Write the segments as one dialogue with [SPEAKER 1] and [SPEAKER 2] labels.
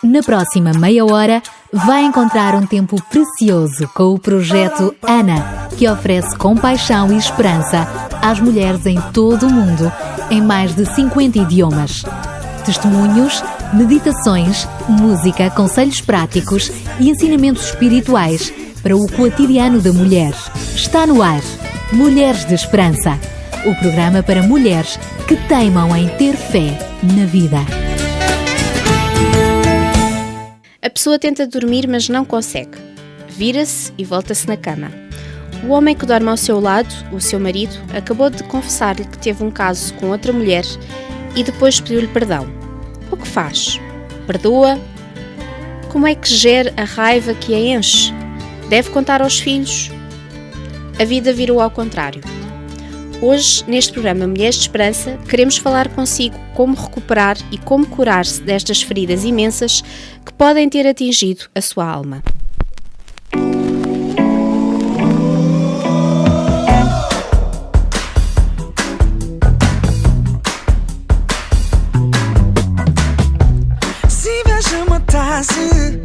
[SPEAKER 1] Na próxima meia hora, vai encontrar um tempo precioso com o projeto Ana, que oferece compaixão e esperança às mulheres em todo o mundo, em mais de 50 idiomas. Testemunhos, meditações, música, conselhos práticos e ensinamentos espirituais para o cotidiano da mulher. Está no ar Mulheres de Esperança, o programa para mulheres que teimam em ter fé na vida.
[SPEAKER 2] A pessoa tenta dormir, mas não consegue. Vira-se e volta-se na cama. O homem que dorme ao seu lado, o seu marido, acabou de confessar-lhe que teve um caso com outra mulher e depois pediu-lhe perdão. O que faz? Perdoa? Como é que gera a raiva que a enche? Deve contar aos filhos? A vida virou ao contrário. Hoje, neste programa Mulheres de Esperança, queremos falar consigo como recuperar e como curar-se destas feridas imensas que podem ter atingido a sua alma.
[SPEAKER 3] Se vejo matasse,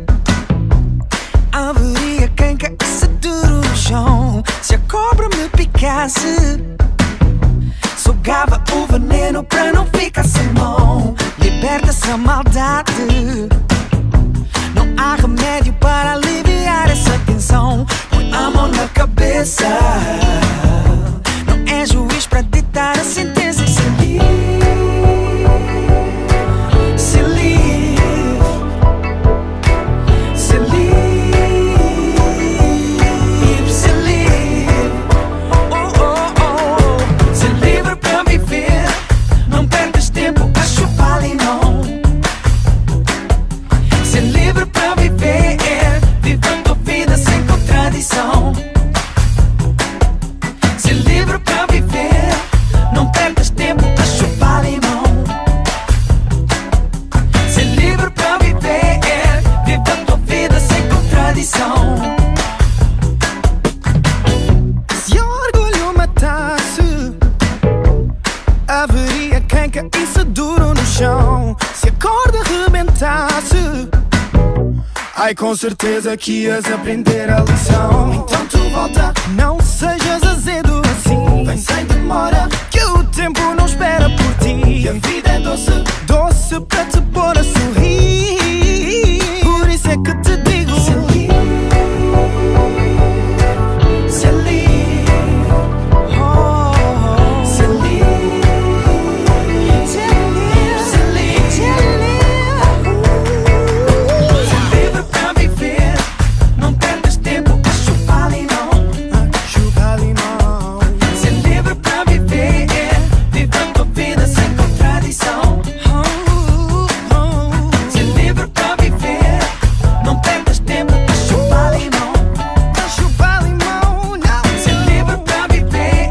[SPEAKER 3] haveria quem caísse duro no chão. Se a cobra me picasse, sugava o veneno pra não ficar sem mão. Liberta-se a maldade, não há remédio para aliviar essa tensão. Põe a mão na cabeça, não é juiz pra ditar a sentença. Se livre, se livre, se livre, se livre. Oh, oh, oh. Se livre pra viver, não percas tempo a chupar limão. Se livre pra viver, vivendo a vida sem contradição. Se livre pra viver, não percas tempo a chupar limão. Se livre pra viver, vivendo a vida sem contradição. Se o orgulho matasse, haveria quem caísse duro no chão. Se a corda arrebentasse, ai, com certeza que ias aprender a lição. Então tu volta, não sejas azedo assim. Vem sem demora, que o tempo não espera por ti. E a vida é doce, doce pra te pôr a sorrir. Por isso é que te digo: se livre, se livre, oh, se livre, se livre, se livre, se livre. Se livre pra viver, não percas tempo a chupar limão. Chupar limão. Se livre pra viver, vivendo a vida sem contradição. Se livre pra viver, não percas tempo a chupar limão. Chupar limão, não. Se livre pra viver,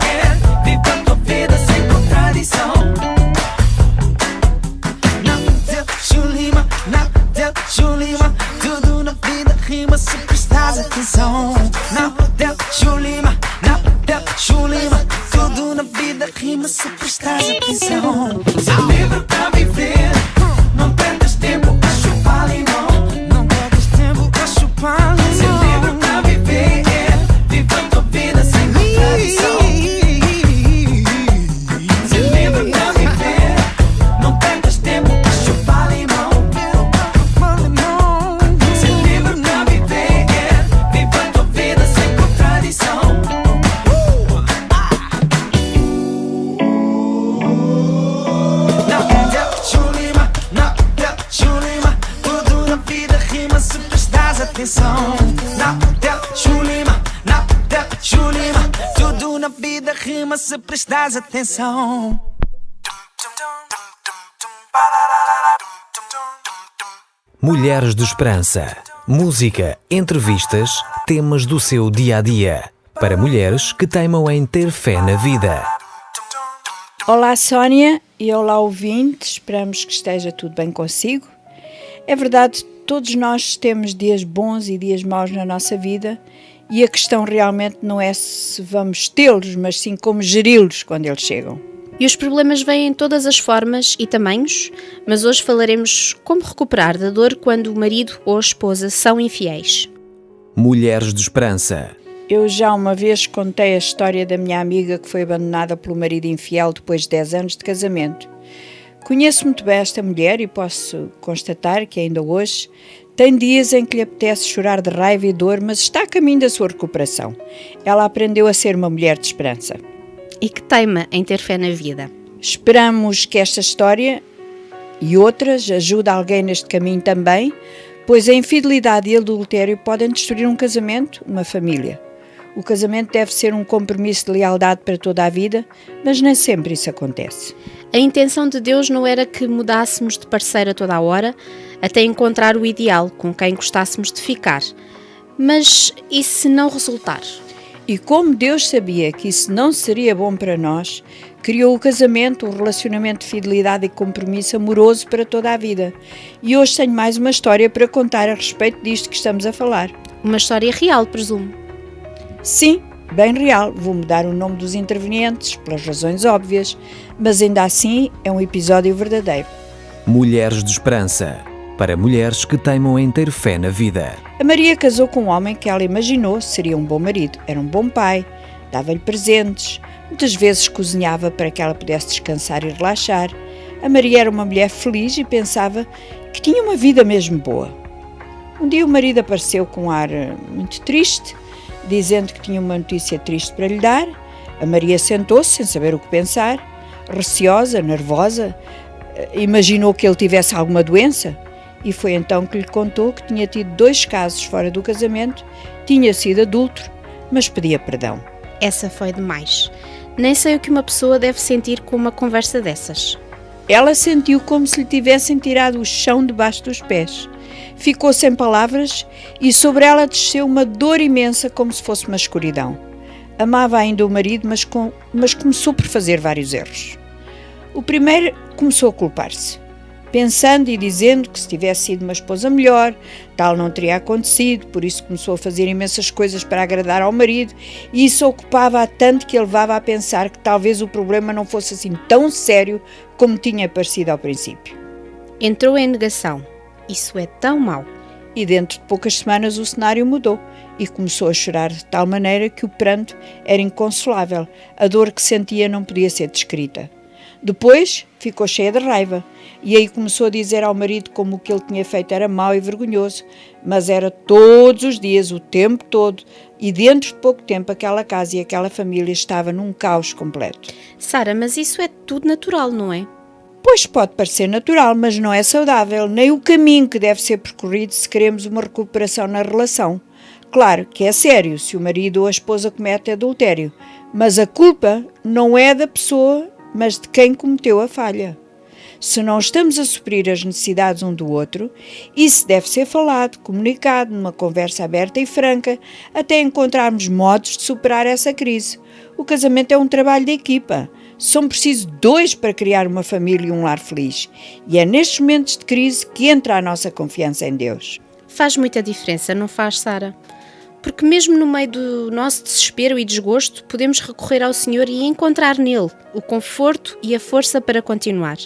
[SPEAKER 3] vivendo a vida sem contradição. Não deixo lima, não deixo lima. Tudo na vida rima se prestas atenção. Não deixo lima, não deixo lima. Tudo na vida rima se prestas atenção. Se livre pra viver, não percas tempo a chupar limão. Não percas tempo a chupar limão. Se livre pra viver, vivendo a vida sem contradição. Se livre pra viver, não percas tempo a chupar limão. Se livre pra viver, vivendo a vida sem contradição. Não deixo lima, não deixo lima. Tudo na vida rima se prestas atenção. Não deixo lima, não deixo lima. Tudo na vida rima se prestas atenção.
[SPEAKER 4] Mulheres de Esperança. Música, entrevistas, temas do seu dia-a-dia. Para mulheres que teimam em ter fé na vida.
[SPEAKER 5] Olá Sónia e olá ouvintes, esperamos que esteja tudo bem consigo. É verdade, todos nós temos dias bons e dias maus na nossa vida e a questão realmente não é se vamos tê-los, mas sim como geri-los quando eles chegam.
[SPEAKER 2] E os problemas vêm em todas as formas e tamanhos, mas hoje falaremos como recuperar da dor quando o marido ou a esposa são infiéis.
[SPEAKER 4] Mulheres de Esperança.
[SPEAKER 5] Eu já uma vez contei a história da minha amiga que foi abandonada pelo marido infiel depois de 10 anos de casamento. Conheço muito bem esta mulher e posso constatar que ainda hoje tem dias em que lhe apetece chorar de raiva e dor, mas está a caminho da sua recuperação. Ela aprendeu a ser uma mulher de esperança.
[SPEAKER 2] E que teima em ter fé na vida.
[SPEAKER 5] Esperamos que esta história e outras ajude alguém neste caminho também, pois a infidelidade e o adultério podem destruir um casamento, uma família. O casamento deve ser um compromisso de lealdade para toda a vida, mas nem sempre isso acontece.
[SPEAKER 2] A intenção de Deus não era que mudássemos de parceiro a toda a hora, até encontrar o ideal com quem gostássemos de ficar. Mas e se não resultar?
[SPEAKER 5] E como Deus sabia que isso não seria bom para nós, criou o casamento, um relacionamento de fidelidade e compromisso amoroso para toda a vida. E hoje tenho mais uma história para contar a respeito disto que estamos a falar.
[SPEAKER 2] Uma história real, presumo.
[SPEAKER 5] Sim, bem real. Vou mudar o nome dos intervenientes, pelas razões óbvias, mas ainda assim é um episódio verdadeiro.
[SPEAKER 4] Mulheres de Esperança. Para mulheres que teimam em ter fé na vida.
[SPEAKER 5] A Maria casou com um homem que ela imaginou seria um bom marido. Era um bom pai, dava-lhe presentes, muitas vezes cozinhava para que ela pudesse descansar e relaxar. A Maria era uma mulher feliz e pensava que tinha uma vida mesmo boa. Um dia o marido apareceu com um ar muito triste, dizendo que tinha uma notícia triste para lhe dar. A Maria sentou-se sem saber o que pensar, receosa, nervosa, imaginou que ele tivesse alguma doença. E foi então que lhe contou que tinha tido 2 casos fora do casamento, tinha sido adúltero, mas pedia perdão.
[SPEAKER 2] Essa foi demais. Nem sei o que uma pessoa deve sentir com uma conversa dessas.
[SPEAKER 5] Ela sentiu como se lhe tivessem tirado o chão debaixo dos pés. Ficou sem palavras e sobre ela desceu uma dor imensa como se fosse uma escuridão. Amava ainda o marido, mas começou por fazer vários erros. O primeiro começou a culpar-se. Pensando e dizendo que se tivesse sido uma esposa melhor, tal não teria acontecido, por isso começou a fazer imensas coisas para agradar ao marido e isso ocupava-a tanto que a levava a pensar que talvez o problema não fosse assim tão sério como tinha parecido ao princípio.
[SPEAKER 2] Entrou em negação. Isso é tão mau.
[SPEAKER 5] E dentro de poucas semanas o cenário mudou e começou a chorar de tal maneira que o pranto era inconsolável. A dor que sentia não podia ser descrita. Depois ficou cheia de raiva e aí começou a dizer ao marido como o que ele tinha feito era mau e vergonhoso, mas era todos os dias, o tempo todo, e dentro de pouco tempo aquela casa e aquela família estava num caos completo.
[SPEAKER 2] Sara, mas isso é tudo natural, não é?
[SPEAKER 5] Pois pode parecer natural, mas não é saudável, nem o caminho que deve ser percorrido se queremos uma recuperação na relação. Claro que é sério se o marido ou a esposa comete adultério, mas a culpa não é da pessoa, mas de quem cometeu a falha. Se não estamos a suprir as necessidades um do outro, isso deve ser falado, comunicado, numa conversa aberta e franca, até encontrarmos modos de superar essa crise. O casamento é um trabalho de equipa. São precisos 2 para criar uma família e um lar feliz. E é nestes momentos de crise que entra a nossa confiança em Deus.
[SPEAKER 2] Faz muita diferença, não faz, Sara? Porque mesmo no meio do nosso desespero e desgosto, podemos recorrer ao Senhor e encontrar nele o conforto e a força para continuar.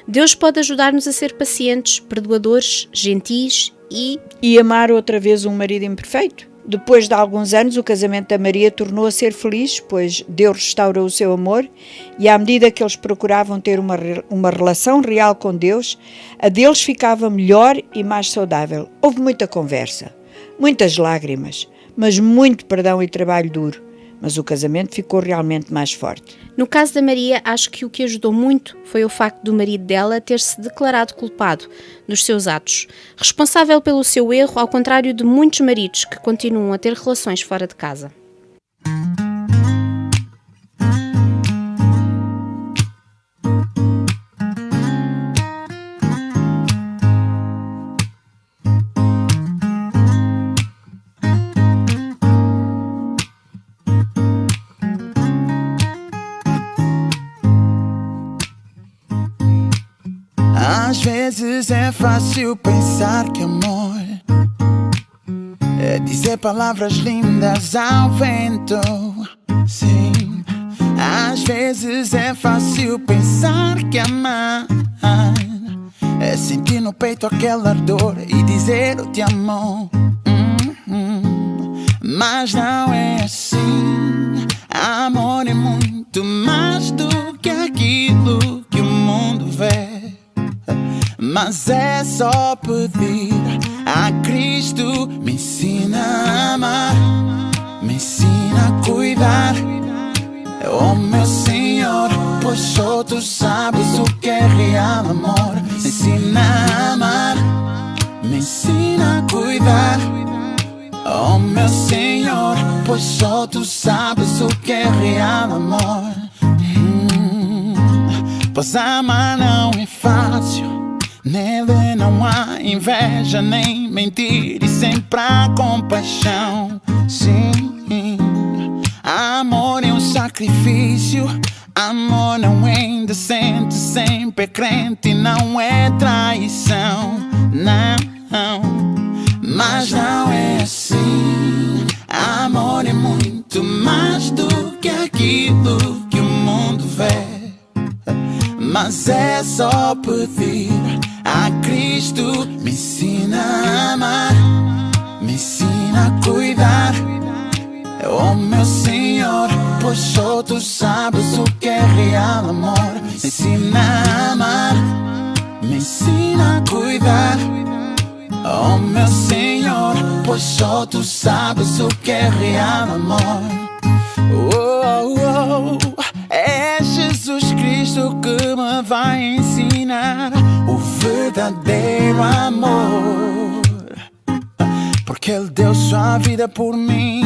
[SPEAKER 2] Deus pode ajudar-nos a ser pacientes, perdoadores, gentis
[SPEAKER 5] e amar outra vez um marido imperfeito. Depois de alguns anos, o casamento da Maria tornou a ser feliz, pois Deus restaurou o seu amor e à medida que eles procuravam ter uma relação real com Deus, a deles ficava melhor e mais saudável. Houve muita conversa, muitas lágrimas, mas muito perdão e trabalho duro, mas o casamento ficou realmente mais forte.
[SPEAKER 2] No caso da Maria, acho que o que ajudou muito foi o facto do marido dela ter-se declarado culpado dos seus atos, responsável pelo seu erro, ao contrário de muitos maridos que continuam a ter relações fora de casa.
[SPEAKER 3] Às vezes é fácil pensar que amor é dizer palavras lindas ao vento. Sim, Às vezes é fácil pensar que amar é sentir no peito aquela dor e dizer eu te amo. Mas não é assim. Amor é muito mais do que aquilo que o mundo vê. Mas é só pedir a Cristo. Me ensina a amar, me ensina a cuidar. Oh meu Senhor, pois só tu sabes o que é real amor. Me ensina a amar, me ensina a cuidar. Oh meu Senhor, pois só tu sabes o que é real amor. Pois amar não é fácil, nele não há inveja nem mentir, e sempre há compaixão. Sim, amor é um sacrifício, amor não é indecente, sempre é crente e não é traição. Não, mas não é assim. Amor é muito mais do que aquilo que o mundo vê. Mas é só pedir a Cristo. Me ensina a amar, me ensina a cuidar. Oh meu Senhor, pois só tu sabes o que é real amor. Me ensina a amar, me ensina a cuidar. Oh meu Senhor, pois só tu sabes o que é real amor. É Jesus Cristo que me vai ensinar o verdadeiro amor. Porque Ele deu sua vida por mim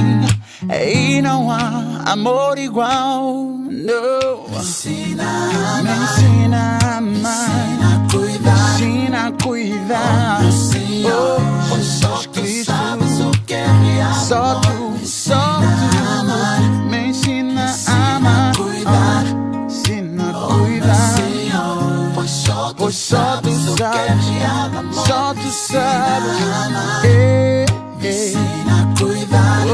[SPEAKER 3] e não há amor igual. No. Me ensina a amar, me ensina a amar, me ensina a cuidar, me ensina a cuidar. Oh, Senhor, pois só tu sabes o que é real. Só tu, me ensina a amar, cuidar, ensina a cuidar. Senhor, pois só tu sabes o que é real amor. Só tu sabes, me ensina a cuidar.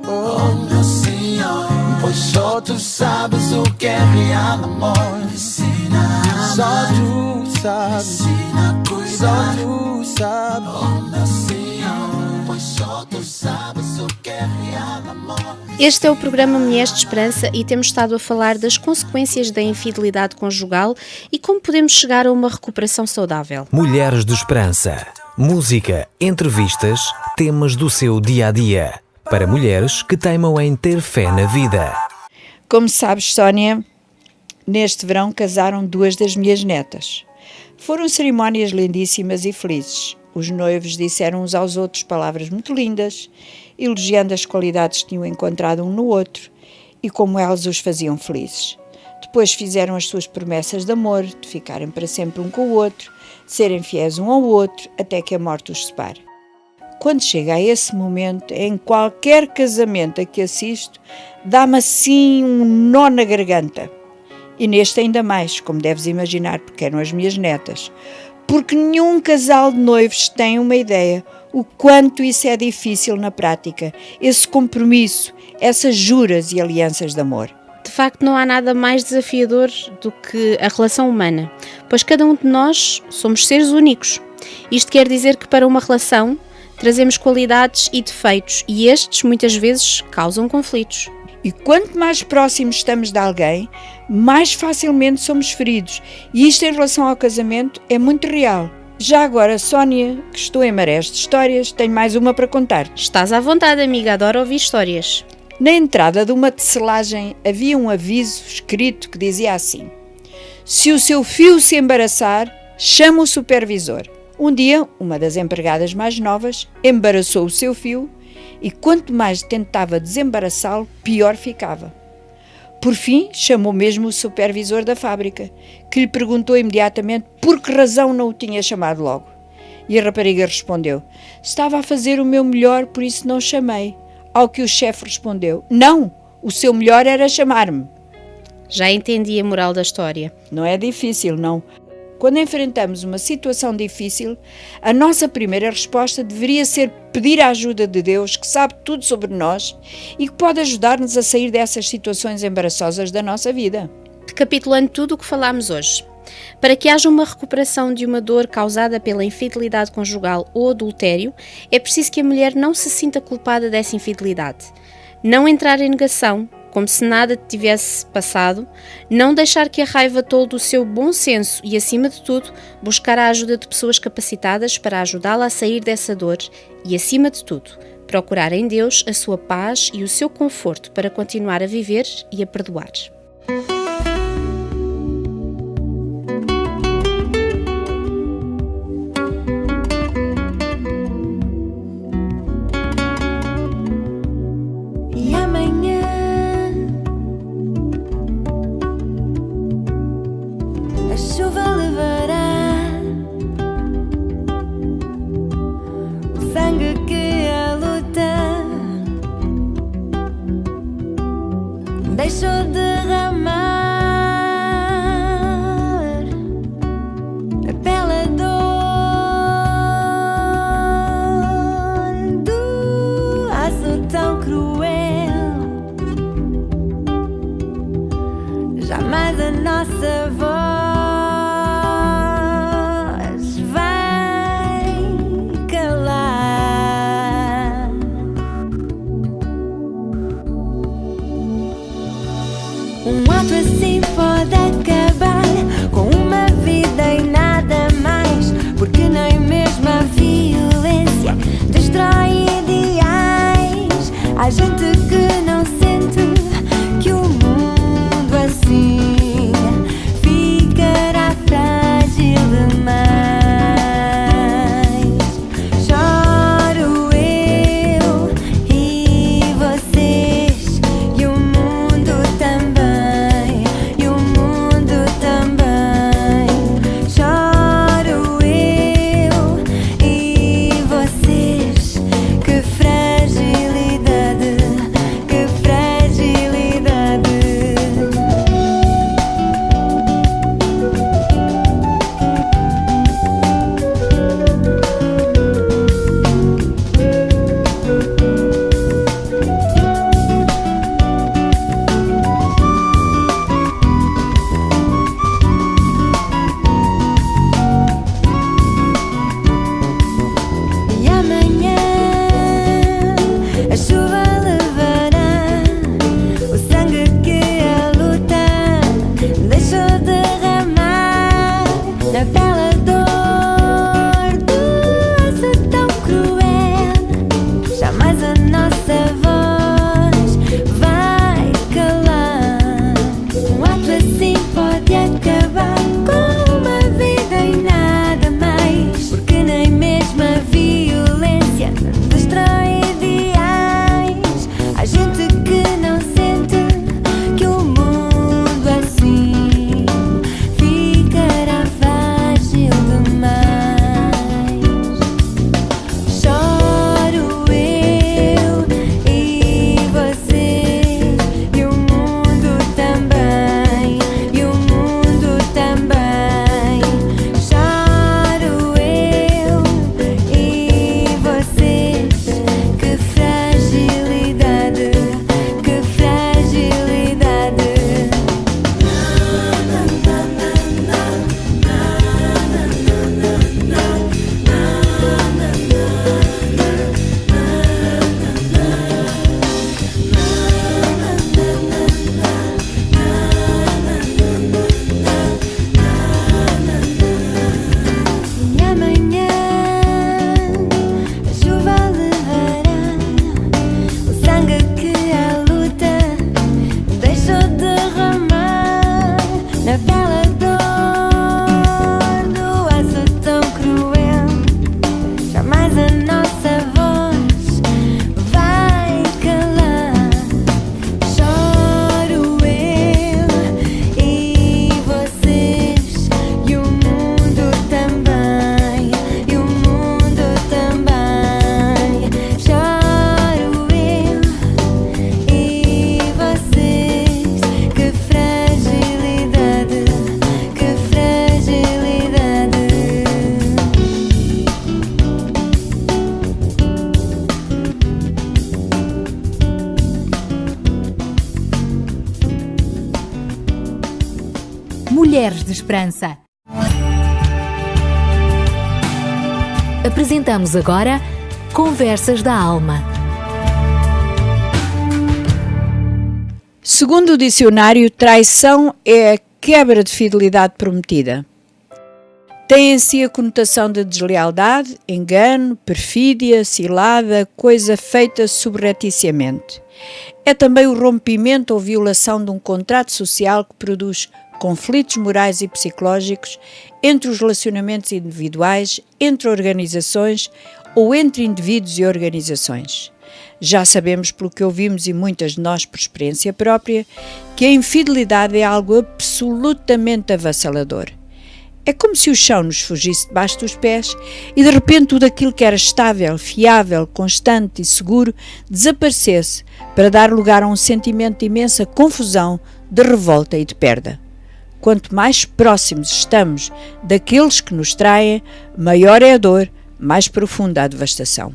[SPEAKER 3] Oh meu Senhor, pois só tu sabes o que é real amor. Me ensina a amar, só tu sabes, me ensina a cuidar. Só tu sabes, oh meu Senhor, pois só tu sabes o que é real amor.
[SPEAKER 2] Este é o programa Mulheres de Esperança e temos estado a falar das consequências da infidelidade conjugal e como podemos chegar a uma recuperação saudável.
[SPEAKER 4] Mulheres de Esperança. Música, entrevistas, temas do seu dia-a-dia. Para mulheres que teimam em ter fé na vida.
[SPEAKER 5] Como sabes, Sónia, neste verão casaram 2 das minhas netas. Foram cerimónias lindíssimas e felizes. Os noivos disseram uns aos outros palavras muito lindas, elogiando as qualidades que tinham encontrado um no outro e como elas os faziam felizes. Depois fizeram as suas promessas de amor, de ficarem para sempre um com o outro, de serem fiéis um ao outro, até que a morte os separe. Quando chega a esse momento, em qualquer casamento a que assisto, dá-me assim um nó na garganta. E neste ainda mais, como deves imaginar, porque eram as minhas netas. Porque nenhum casal de noivos tem uma ideia o quanto isso é difícil na prática, esse compromisso, essas juras e alianças de amor.
[SPEAKER 2] De facto, não há nada mais desafiador do que a relação humana, pois cada um de nós somos seres únicos. Isto quer dizer que para uma relação trazemos qualidades e defeitos e estes muitas vezes causam conflitos.
[SPEAKER 5] E quanto mais próximos estamos de alguém, mais facilmente somos feridos. E isto em relação ao casamento é muito real. Já agora, Sónia, que estou em marés de histórias, tenho mais uma para contar.
[SPEAKER 2] Estás à vontade, amiga, adoro ouvir histórias.
[SPEAKER 5] Na entrada de uma tecelagem havia um aviso escrito que dizia assim: se o seu fio se embaraçar, chama o supervisor. Um dia, uma das empregadas mais novas embaraçou o seu fio e quanto mais tentava desembaraçá-lo, pior ficava. Por fim, chamou mesmo o supervisor da fábrica, que lhe perguntou imediatamente por que razão não o tinha chamado logo. E a rapariga respondeu: estava a fazer o meu melhor, por isso não chamei. Ao que o chefe respondeu: não, o seu melhor era chamar-me.
[SPEAKER 2] Já entendi a moral da história.
[SPEAKER 5] Não é difícil, não. Quando enfrentamos uma situação difícil, a nossa primeira resposta deveria ser pedir a ajuda de Deus, que sabe tudo sobre nós e que pode ajudar-nos a sair dessas situações embaraçosas da nossa vida.
[SPEAKER 2] Recapitulando tudo o que falámos hoje. Para que haja uma recuperação de uma dor causada pela infidelidade conjugal ou adultério, é preciso que a mulher não se sinta culpada dessa infidelidade. Não entrar em negação, como se nada tivesse passado, não deixar que a raiva tolde o seu bom senso e, acima de tudo, buscar a ajuda de pessoas capacitadas para ajudá-la a sair dessa dor e, acima de tudo, procurar em Deus a sua paz e o seu conforto para continuar a viver e a perdoar.
[SPEAKER 6] Deixou derramar pela dor do aço tão cruel. Jamais a nossa voz vai calar. Um ato assim pode acabar com uma vida e nada mais, porque nem mesmo a violência destrói ideais. Há gente que não sente que o mundo assim ficará frágil demais. Choro eu e vocês e o mundo também, e o mundo também. Choro eu e vocês. Que fragilidade, que fragilidade. E amanhã a chuva levará o sangue que a luta deixou derramar na bela dor do aço tão cruel. Jamais a nossa voz vai calar. Um ato assim pode acabar com uma vida e nada mais, porque nem mesmo a violência destrói ideais. Há gente que não sente que o mundo assim ficará frágil demais. Choro eu e vocês e o mundo também, e o mundo também. Choro eu e vocês. Que fragilidade, que fragilidade. E amanhã a chuva levará o sangue que a luta deixou derramar na bela dor do aço tão cruel. Jamais a nossa voz vai calar. Choro eu e vocês e o mundo também, e o mundo também. Choro eu e vocês. Que fragilidade,
[SPEAKER 1] Mulheres de Esperança. Apresentamos agora Conversas da Alma.
[SPEAKER 5] Segundo o dicionário, traição é a quebra de fidelidade prometida. Tem em si a conotação de deslealdade, engano, perfídia, cilada, coisa feita subrepticiamente. É também o rompimento ou violação de um contrato social que produz conflitos morais e psicológicos entre os relacionamentos individuais, entre organizações ou entre indivíduos e organizações. Já sabemos, pelo que ouvimos e muitas de nós por experiência própria, que a infidelidade é algo absolutamente avassalador. É como se o chão nos fugisse debaixo dos pés e de repente tudo aquilo que era estável, fiável, constante e seguro desaparecesse para dar lugar a um sentimento de imensa confusão, de revolta e de perda. Quanto mais próximos estamos daqueles que nos traem, maior é a dor, mais profunda a devastação.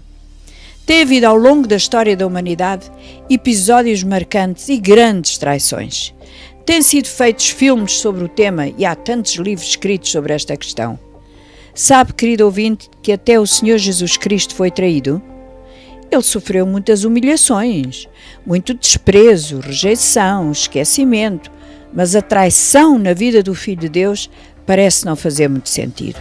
[SPEAKER 5] Tem havido ao longo da história da humanidade episódios marcantes e grandes traições. Têm sido feitos filmes sobre o tema e há tantos livros escritos sobre esta questão. Sabe, querido ouvinte, que até o Senhor Jesus Cristo foi traído? Ele sofreu muitas humilhações, muito desprezo, rejeição, esquecimento, mas a traição na vida do Filho de Deus parece não fazer muito sentido.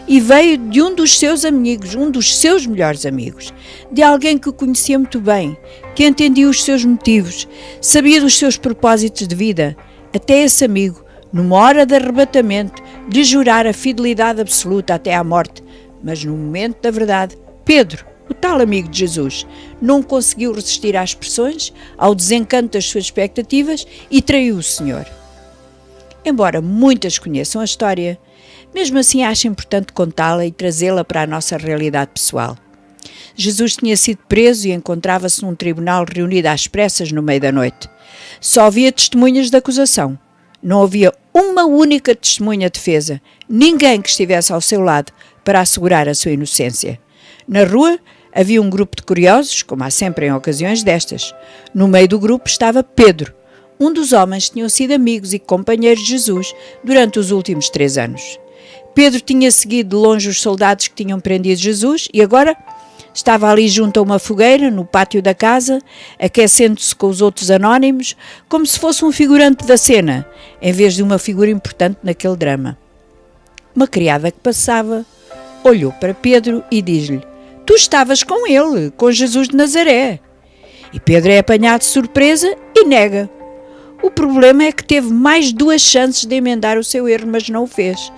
[SPEAKER 5] E veio de um dos seus amigos, um dos seus melhores amigos, de alguém que o conhecia muito bem, que entendia os seus motivos, sabia dos seus propósitos de vida. Até esse amigo, numa hora de arrebatamento, lhe jurar a fidelidade absoluta até à morte. Mas no momento da verdade, Pedro, o tal amigo de Jesus, não conseguiu resistir às pressões, ao desencanto das suas expectativas e traiu o Senhor. Embora muitas conheçam a história, mesmo assim acho importante contá-la e trazê-la para a nossa realidade pessoal. Jesus tinha sido preso e encontrava-se num tribunal reunido às pressas no meio da noite. Só havia testemunhas de acusação. Não havia uma única testemunha de defesa, ninguém que estivesse ao seu lado para assegurar a sua inocência. Na rua havia um grupo de curiosos, como há sempre em ocasiões destas. No meio do grupo estava Pedro, um dos homens que tinham sido amigos e companheiros de Jesus durante os últimos 3 anos. Pedro tinha seguido de longe os soldados que tinham prendido Jesus e agora estava ali junto a uma fogueira, no pátio da casa, aquecendo-se com os outros anónimos, como se fosse um figurante da cena, em vez de uma figura importante naquele drama. Uma criada que passava olhou para Pedro e diz-lhe: "Tu estavas com ele, com Jesus de Nazaré." E Pedro é apanhado de surpresa e nega. O problema é que teve mais 2 chances de emendar o seu erro, mas não o fez.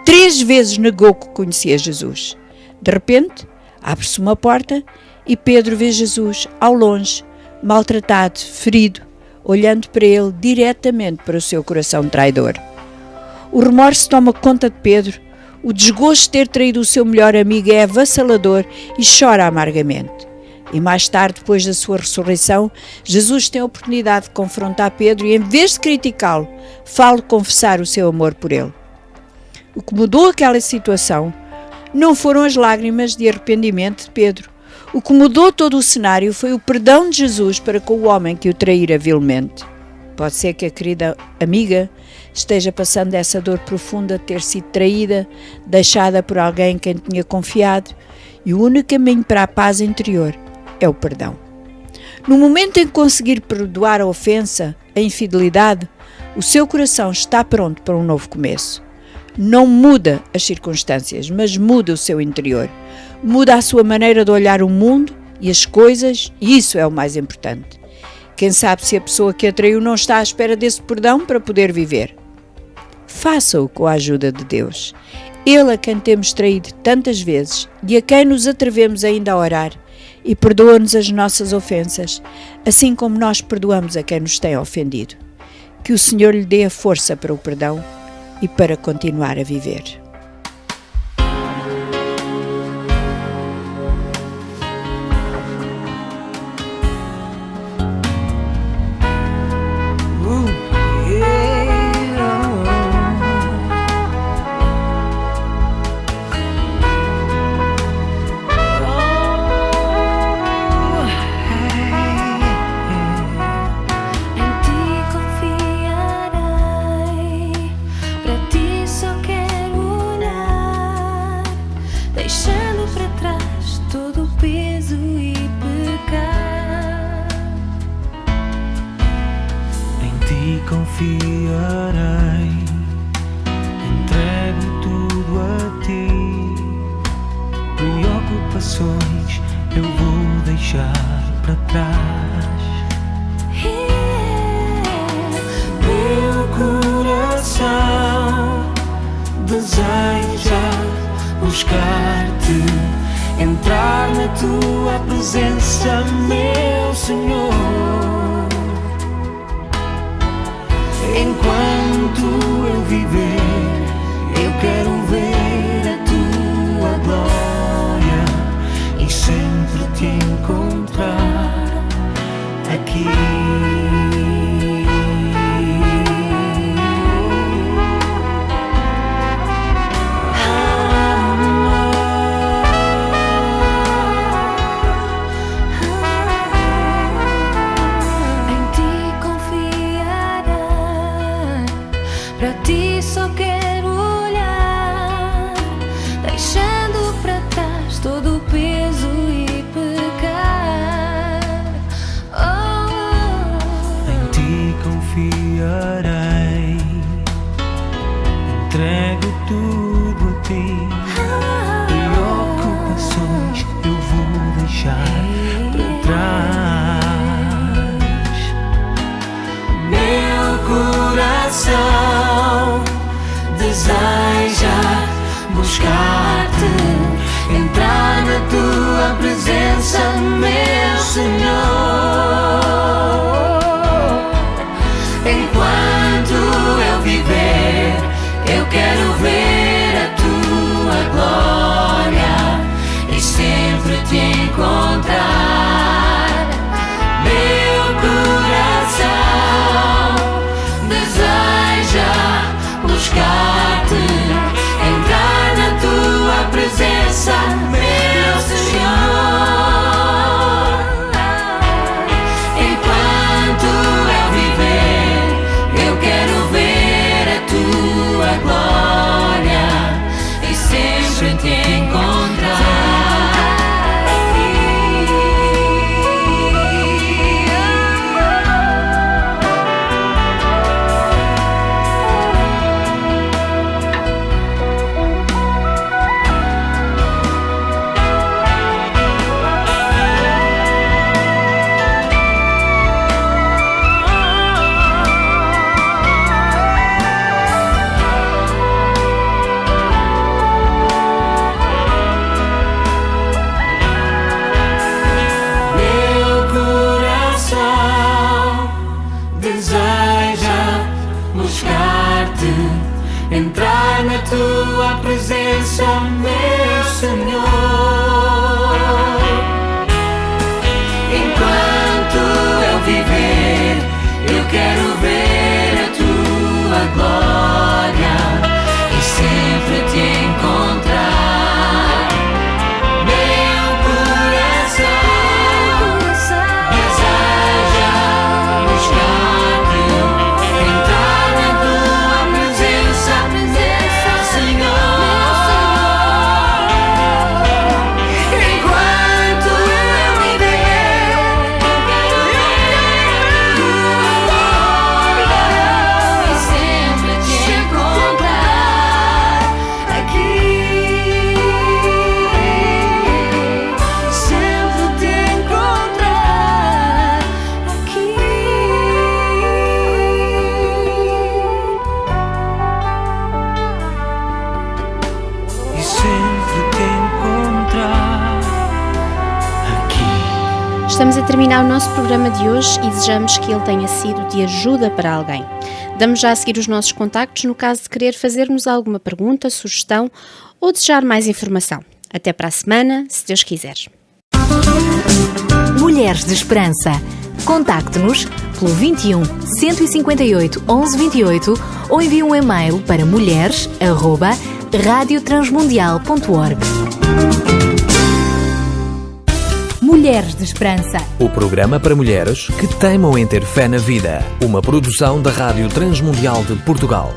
[SPEAKER 5] 3 vezes negou que conhecia Jesus. De repente, abre-se uma porta e Pedro vê Jesus ao longe, maltratado, ferido, olhando para ele diretamente para o seu coração traidor. O remorso toma conta de Pedro, o desgosto de ter traído o seu melhor amigo é avassalador e chora amargamente. E mais tarde, depois da sua ressurreição, Jesus tem a oportunidade de confrontar Pedro e, em vez de criticá-lo, fala confessar o seu amor por ele. O que mudou aquela situação não foram as lágrimas de arrependimento de Pedro. O que mudou todo o cenário foi o perdão de Jesus para com o homem que o traíra vilmente. Pode ser que a querida amiga esteja passando essa dor profunda de ter sido traída, deixada por alguém em quem tinha confiado, e o único caminho para a paz interior é o perdão. No momento em que conseguir perdoar a ofensa, a infidelidade, o seu coração está pronto para um novo começo. Não muda as circunstâncias, mas muda o seu interior. Muda a sua maneira de olhar o mundo e as coisas, e isso é o mais importante. Quem sabe se a pessoa que a traiu não está à espera desse perdão para poder viver. Faça-o com a ajuda de Deus. Ele a quem temos traído tantas vezes e a quem nos atrevemos ainda a orar, e perdoa-nos as nossas ofensas, assim como nós perdoamos a quem nos tem ofendido. Que o Senhor lhe dê a força para o perdão e para continuar a viver.
[SPEAKER 6] Em ti confiarei, para ti
[SPEAKER 3] deseja buscar-te, entrar na tua presença, meu Senhor. Enquanto eu viver, eu quero ver a tua glória e sempre te encontrar aqui.
[SPEAKER 6] Para ti só quero olhar, deixando para trás todo o peso e pecar.
[SPEAKER 3] Em ti confiarei, entrego tudo a ti. Preocupações eu vou deixar para trás. Meu coração deseja buscar-te, entrar na tua presença, meu Senhor. Enquanto eu viver, eu quero ver a tua glória e sempre te encontrar. Meu coração deseja buscar-te, entrar na tua presença, meu Senhor. Enquanto eu viver, eu quero ver a tua glória e sempre te encontrar. Entrar na tua presença, meu Senhor. Enquanto eu viver, eu quero ver a tua glória e sempre te encontrar. Meu coração deseja buscar-te, entrar na tua presença,
[SPEAKER 2] Estamos a terminar o nosso programa de hoje e desejamos que ele tenha sido de ajuda para alguém. Damos já a seguir os nossos contactos no caso de querer fazer-nos alguma pergunta, sugestão ou desejar mais informação. Até para a semana, se Deus quiser.
[SPEAKER 1] Mulheres de Esperança. Contacte-nos pelo 21 158 11 28 ou envie um e-mail para mulheres@radiotransmundial.org. Mulheres de Esperança.
[SPEAKER 4] O programa para mulheres que teimam em ter fé na vida. Uma produção da Rádio Transmundial de Portugal.